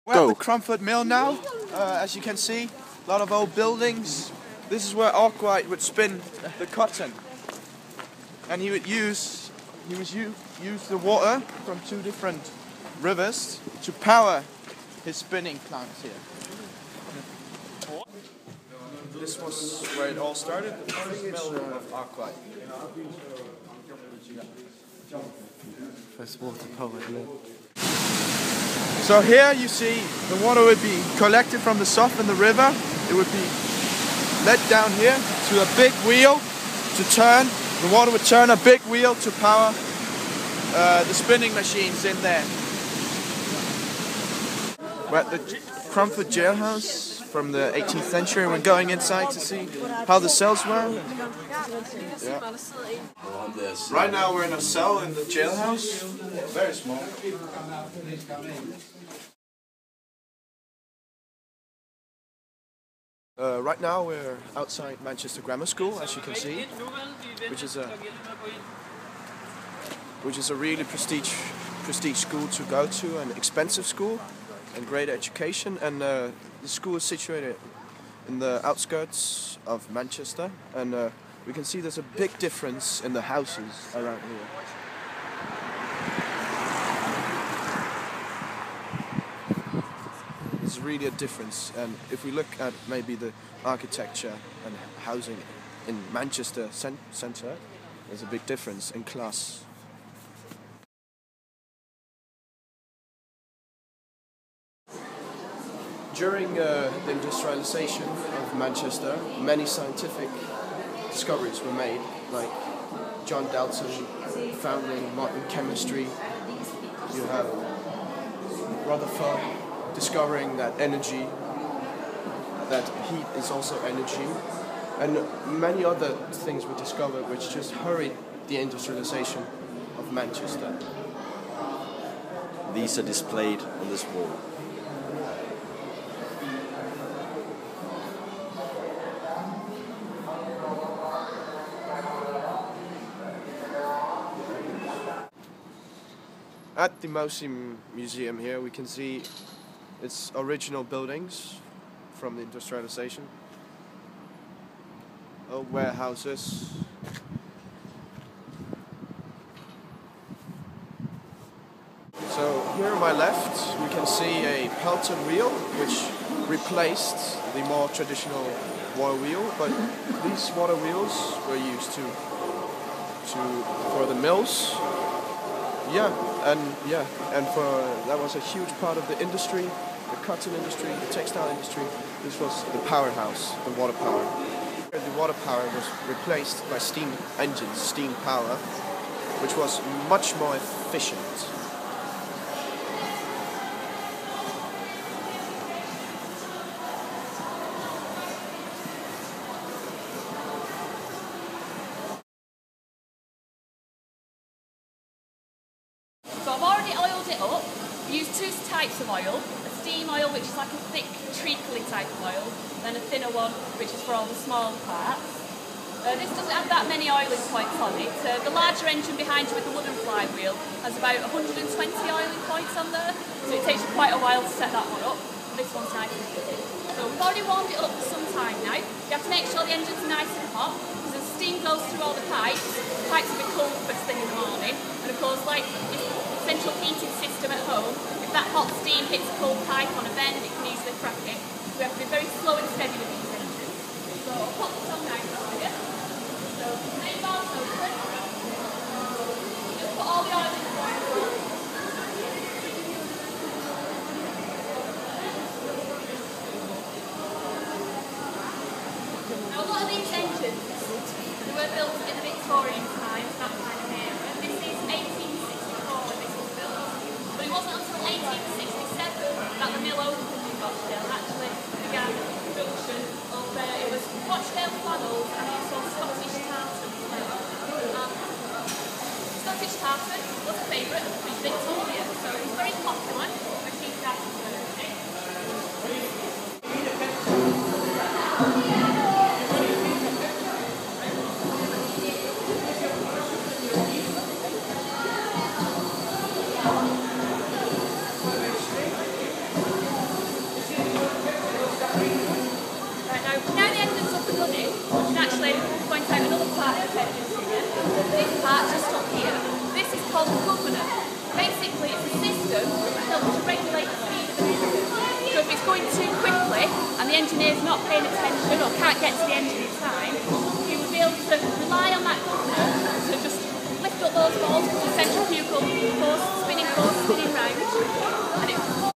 We're at the Crumford Mill now, as you can see, a lot of old buildings. This is where Arkwright would spin the cotton, and he would use the water from two different rivers to power his spinning plants here. This was where it all started, the first mill of Arkwright. First water powered mill. So here you see the water would be collected from the soft in the river. It would be let down here to a big wheel to turn. The water would turn a big wheel to power the spinning machines in there. We're at the Crumford jailhouse from the 18th century. We're going inside to see how the cells were. Yeah. Right now we're in a cell in the jailhouse. Very small. Right now we're outside Manchester Grammar School, as you can see, which is a really prestige school to go to, an expensive school and great education. And the school is situated in the outskirts of Manchester, and we can see there's a big difference in the houses around here. There's really a difference, and if we look at maybe the architecture and housing in Manchester centre, there's a big difference in class. During the industrialization of Manchester, many scientific discoveries were made, like John Dalton founding modern chemistry. You have Rutherford discovering that energy, that heat is also energy, and many other things were discovered which just hurried the industrialization of Manchester. These are displayed on this wall. At the Mousy Museum here we can see its original buildings from the industrialization. Old warehouses. So here on my left we can see a Pelton wheel which replaced the more traditional water wheel, but these water wheels were used for the mills. And that was a huge part of the industry, the cotton industry, the textile industry. This was the powerhouse, the water power. The water power was replaced by steam engines, steam power, which was much more efficient. So I've already oiled it up. Used two types of oil, a steam oil which is like a thick treacly type of oil, then a thinner one which is for all the small parts. This doesn't have that many oiling points on it. The larger engine behind you with the wooden flywheel has about 120 oiling points on there, so it takes you quite a while to set that one up. This one's nice and easy. So we've already warmed it up for some time now. You have to make sure the engine's nice and hot, because as steam goes through all the pipes will be cold first thing in the morning, and of course, like central heating system at home, if that hot steam hits a cold pipe on a bend, it can easily crack it. So we have to be very slow and steady with these engines. So I'll put this on now for you. So main valve's open. Just put all the oil in the water. Now a lot of these engines, they were built in the Victorian times, that kind of era. This is 1864 when this was built. But it wasn't until 1867 that the mill opened in Rochdale actually began production of it was Rochdale flannels and also Scottish tartan. Scottish tartan was a favourite of Queen Victoria, so it was very popular when she started working. Basically, it's a system that helps to regulate the speed of an engine. So if it's going too quickly and the engineer's not paying attention or can't get to the engine in time, you would be able to rely on that governor to just lift up those